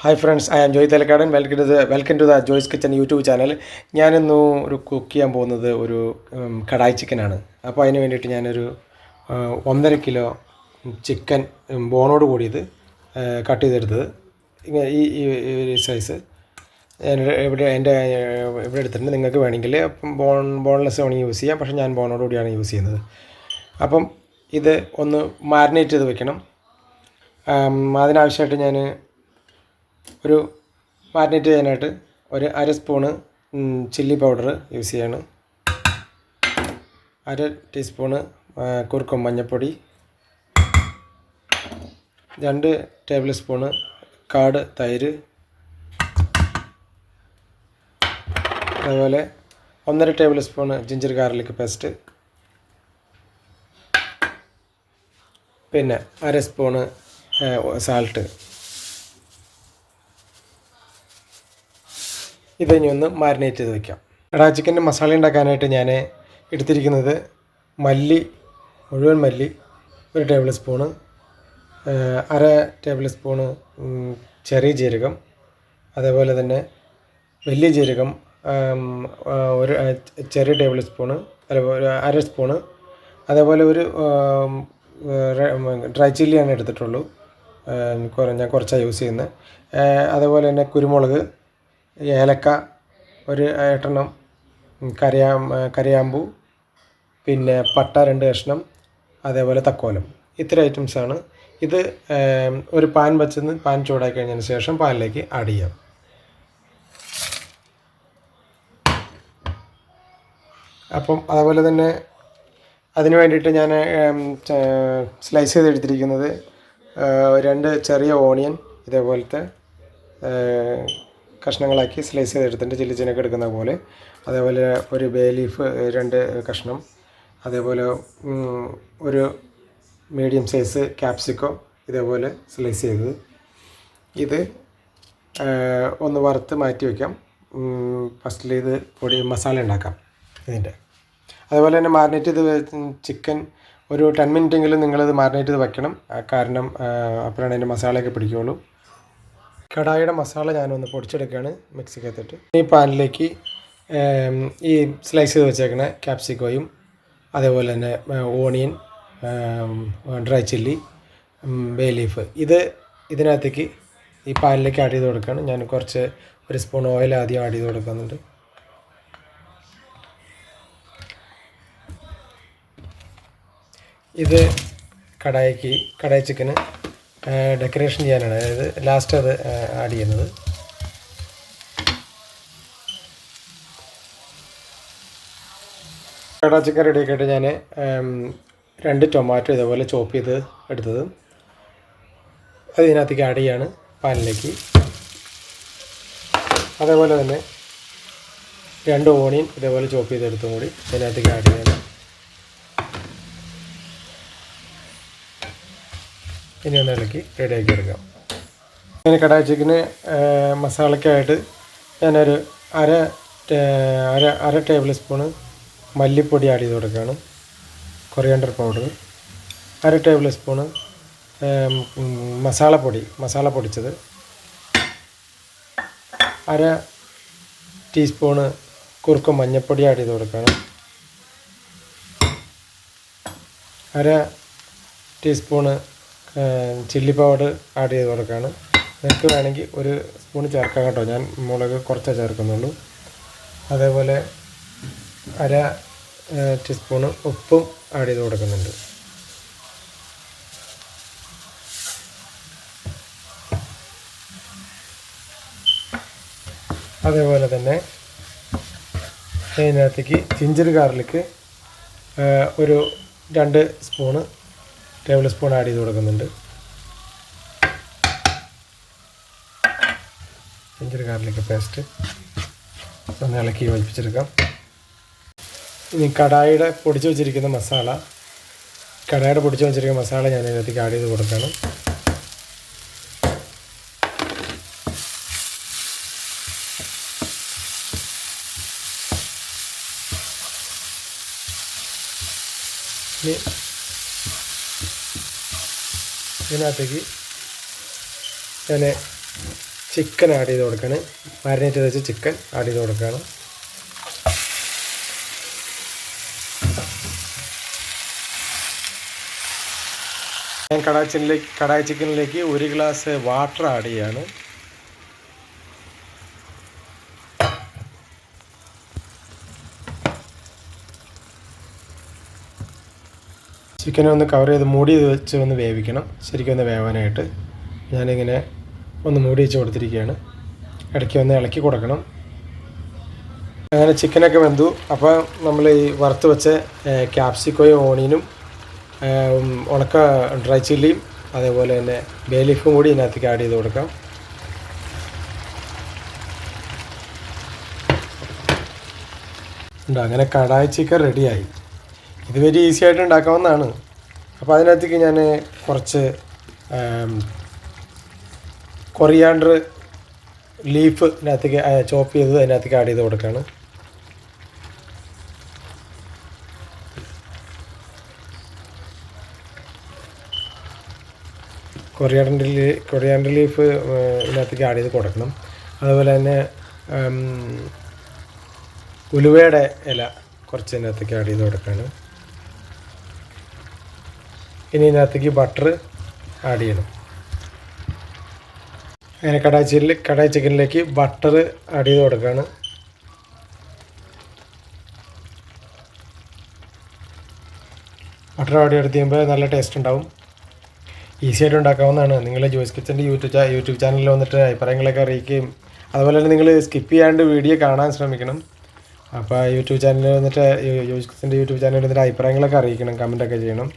Hi friends, I am Joy Thalakkadan. Welcome to the Joy's kitchen YouTube channel. ഞാനിന്ന് ഒരു cook ചെയ്യാൻ പോകുന്നത് ഒരു കടായി ചിക്കനാണ്. അപ്പോൾ അതിന് വേണ്ടിയിട്ട് ഞാനൊരു 1.5 കിലോ ചിക്കൻ ബോണോട് കൂടിയത് കട്ട് ചെയ്തെടുത്തത് ഇങ്ങനെ ഈ സൈസ് എൻ്റെ ഇവിടെ എടുത്തിട്ടുണ്ട്. നിങ്ങൾക്ക് വേണമെങ്കിൽ ബോൺലെസ് വേണമെങ്കിൽ യൂസ് ചെയ്യാം, പക്ഷേ ഞാൻ ബോണോട് കൂടിയാണ് യൂസ് ചെയ്യുന്നത്. അപ്പം ഇത് ഒന്ന് മാരിനേറ്റ് ചെയ്ത് വെക്കണം. അതിനാവശ്യമായിട്ട് ഞാൻ ഒരു മാരിനേറ്റ് ചെയ്യാനായിട്ട് ഒരു 1/2 സ്പൂണ് ചില്ലി പൗഡർ യൂസ് ചെയ്യാണ്. 1/2 ടീസ്പൂണ് കുറുക്കം മഞ്ഞൾപ്പൊടി, 2 ടേബിൾ സ്പൂണ് കാട് തൈര്, അതുപോലെ 1.5 table spoon ginger garlic paste, പിന്നെ 1/2 സ്പൂണ് സാൾട്ട്. ഇതിനി ഒന്ന് മാരിനേറ്റ് ചെയ്ത് വയ്ക്കാം. കടായി ചിക്കൻ്റെ മസാല ഉണ്ടാക്കാനായിട്ട് ഞാൻ എടുത്തിരിക്കുന്നത് മുഴുവൻ മല്ലി 1 ടേബിൾ സ്പൂണ്, 1/2 ടേബിൾ സ്പൂണ് ചെറിയ ജീരകം, അതേപോലെ തന്നെ വലിയ ജീരകം ഒരു ചെറിയ ടേബിൾ സ്പൂണ്, ഒരു 1/2 സ്പൂണ്, അതേപോലെ ഒരു ഡ്രൈ ചില്ലിയാണ് എടുത്തിട്ടുള്ളൂ. ഞാൻ കുറച്ചാണ് യൂസ് ചെയ്യുന്നത്. അതേപോലെ തന്നെ കുരുമുളക്, ഏലക്ക ഒരു 8 എണ്ണം, കരയാമ്പൂ, പിന്നെ പട്ട 2 കഷ്ണം, അതേപോലെ തക്കോലം. ഇത്ര ഐറ്റംസാണ്. ഇത് ഒരു പാൻ വെച്ചെന്ന് പാൻ ചൂടാക്കി കഴിഞ്ഞതിന് ശേഷം പാനിലേക്ക് ആഡ് ചെയ്യാം. അപ്പം അതുപോലെ തന്നെ അതിന് വേണ്ടിയിട്ട് ഞാൻ സ്ലൈസ് ചെയ്തെടുത്തിരിക്കുന്നത് 2 ചെറിയ ഓണിയൻ ഇതേപോലത്തെ കഷ്ണങ്ങളാക്കി സ്ലൈസ് ചെയ്തെടുത്തിട്ട് ചില്ലി ചിക്കനൊക്കെ എടുക്കുന്ന പോലെ. അതേപോലെ ഒരു ബേ ലീഫ് 2 കഷ്ണം, അതേപോലെ ഒരു മീഡിയം സൈസ് ക്യാപ്സിക്കം ഇതേപോലെ സ്ലൈസ് ചെയ്തത്. ഇത് ഒന്ന് വറുത്ത് മാറ്റി വയ്ക്കാം. ഫസ്റ്റിൽ ഇത് മസാല ഉണ്ടാക്കാം ഇതിൻ്റെ. അതുപോലെ തന്നെ മാരിനേറ്റ് ചെയ്ത് ചിക്കൻ ഒരു 10 മിനിറ്റെങ്കിലും നിങ്ങളിത് മാരിനേറ്റ് ചെയ്ത് വയ്ക്കണം. കാരണം അപ്പോഴാണ് അതിൻ്റെ മസാലയൊക്കെ പിടിക്കുകയുള്ളൂ. കടായിയുടെ മസാല ഞാനൊന്ന് പൊടിച്ചെടുക്കുകയാണ് മിക്സിക്കകത്തിട്ട്. ഈ പാനിലേക്ക് ഈ സ്ലൈസ് ചെയ്ത് വെച്ചേക്കണ ക്യാപ്സിക്കോയും, അതേപോലെ തന്നെ onion, dry chilli, bay leaf ഇതിനകത്തേക്ക് ഈ പാനിലേക്ക് ആഡ് ചെയ്ത് കൊടുക്കുകയാണ്. ഞാൻ കുറച്ച് 1 സ്പൂൺ ഓയിൽ ആദ്യം ആഡ് ചെയ്ത് കൊടുക്കുന്നുണ്ട്. ഇത് കടായി ചിക്കന് ഡെക്കറേഷൻ ചെയ്യാനാണ്, അതായത് ലാസ്റ്റ് അത് ആഡ് ചെയ്യുന്നത്. കടായി ചിക്കൻ റെഡിയാക്കിയിട്ട് ഞാൻ 2 ടൊമാറ്റോ ഇതേപോലെ ചോപ്പ് ചെയ്ത് എടുത്തത് അതിനകത്തേക്ക് ആഡ് ചെയ്യാണ് പാനിലേക്ക്. അതേപോലെ തന്നെ 2 ഓണിയൻ ഇതേപോലെ ചോപ്പ് ചെയ്തെടുത്തും കൂടി അതിനകത്തേക്ക് ആഡ് ചെയ്യാണ്. ഇനി ഒന്ന് ഇളക്കി റെഡിയാക്കി എടുക്കാം. ഇങ്ങനെ കടായി ചിക്കന് മസാലയ്ക്കായിട്ട് ഞാനൊരു അര ടേബിൾ സ്പൂണ് മല്ലിപ്പൊടി ആഡ് ചെയ്ത് കൊടുക്കുകയാണ്. Coriander powder 1/2 table spoon masala പൊടിച്ചത്, 1/2 ടീസ്പൂണ് കുറുക്കം മഞ്ഞൾപ്പൊടി ആഡ് ചെയ്ത് കൊടുക്കുകയാണ്. 1/2 ടീസ്പൂണ് ചില്ലി പൗഡർ ആഡ് ചെയ്ത് കൊടുക്കുകയാണ്. നിങ്ങൾക്ക് വേണമെങ്കിൽ 1 സ്പൂൺ ചേർക്കാം കേട്ടോ, ഞാൻ മുളക് കുറച്ചേ ചേർക്കുന്നുള്ളൂ. അതേപോലെ 1/2 ടീസ്പൂണ് ഉപ്പും ആഡ് ചെയ്ത് കൊടുക്കുന്നുണ്ട്. അതേപോലെ തന്നെ ഇതിനകത്തേക്ക് ജിഞ്ചർ ഗാർലിക്ക് ഒരു 2 ടേബിൾ സ്പൂൺ ആഡ് ചെയ്ത് കൊടുക്കുന്നുണ്ട്. ജിഞ്ചർ ഗാർലിക് പേസ്റ്റ് ഒന്ന് ഇളക്കി യോജിപ്പിച്ചെടുക്കാം. ഇനി കടായിയുടെ പൊടിച്ച് വെച്ചിരിക്കുന്ന മസാല ഞാൻ ഇതിനകത്തേക്ക് ആഡ് ചെയ്ത് കൊടുക്കണം. ഇനി ഇതിനകത്തേക്ക് ഞാൻ ചിക്കൻ ആഡ് ചെയ്ത് കൊടുക്കുകയാണ്. മാരിനേറ്റ് ചെയ്ത് വെച്ച് ചിക്കൻ ആഡ് ചെയ്ത് കൊടുക്കുകയാണ്. ഞാൻ കടായി ചിക്കനിലേക്ക് 1 ഗ്ലാസ് വാട്ടർ ആഡ് ചെയ്യാണ്. ചിക്കനെ ഒന്ന് കവർ ചെയ്ത് മൂടി വെച്ച് ഒന്ന് വേവിക്കണം. ശരിക്കും ഒന്ന് വേവാനായിട്ട് ഞാനിങ്ങനെ ഒന്ന് മൂടി വെച്ച് കൊടുത്തിരിക്കുകയാണ്. ഇടയ്ക്ക് ഒന്ന് ഇളക്കി കൊടുക്കണം. അങ്ങനെ ചിക്കനൊക്കെ വെന്തു. അപ്പോൾ നമ്മൾ ഈ വറുത്ത് വെച്ച ക്യാപ്സിക്കോയും ഓണിയനും ഉണക്ക ഡ്രൈ ചില്ലിയും അതേപോലെ തന്നെ ബേ ലീഫും കൂടി ഇതിനകത്തേക്ക് ആഡ് ചെയ്ത് കൊടുക്കാം. ഉണ്ട്. അങ്ങനെ കടായി ചിക്കൻ റെഡിയായി. ഇത് വെരി ഈസി ആയിട്ട് ഉണ്ടാക്കാവുന്നതാണ്. അപ്പോൾ അതിനകത്തേക്ക് ഞാൻ കുറച്ച് കൊറിയാണ്ടർ ലീഫ് ഇതിനകത്തേക്ക് ചോപ്പ് ചെയ്ത് അതിനകത്തേക്ക് ആഡ് ചെയ്ത് കൊടുക്കുകയാണ്. കൊറിയാണ്ടർ ലീഫ് ഇതിനകത്തേക്ക് ആഡ് ചെയ്ത് കൊടുക്കണം. അതുപോലെ തന്നെ ഉലുവയുടെ ഇല കുറച്ച് ഇതിനകത്തേക്ക് ആഡ് ചെയ്ത് കൊടുക്കുകയാണ്. ഇനി ഇതിനകത്തേക്ക് ബട്ടർ ആഡ് ചെയ്യണം. അങ്ങനെ കടായി ചിക്കനിലേക്ക് ബട്ടർ ആഡ് ചെയ്ത് കൊടുക്കുകയാണ്. ബട്ടർ ആഡ് ചെയ്ത് കഴിയുമ്പോൾ നല്ല ടേസ്റ്റ് ഉണ്ടാവും. ഈസി ആയിട്ട് ഉണ്ടാക്കാവുന്നതാണ്. നിങ്ങൾ ജോയ്സ് കിച്ചൻ്റെ യൂട്യൂബ് ചാനലിൽ വന്നിട്ട് അഭിപ്രായങ്ങളൊക്കെ അറിയിക്കുകയും അതുപോലെ തന്നെ നിങ്ങൾ സ്കിപ്പ് ചെയ്യാണ്ട് വീഡിയോ കാണാൻ ശ്രമിക്കണം. അപ്പോൾ യൂട്യൂബ് ചാനലിൽ വന്നിട്ട് ജോയ്സ് കിച്ചൻ്റെ യൂട്യൂബ് ചാനലിൽ വന്നിട്ട് അഭിപ്രായങ്ങളൊക്കെ അറിയിക്കണം, കമൻറ്റൊക്കെ ചെയ്യണം.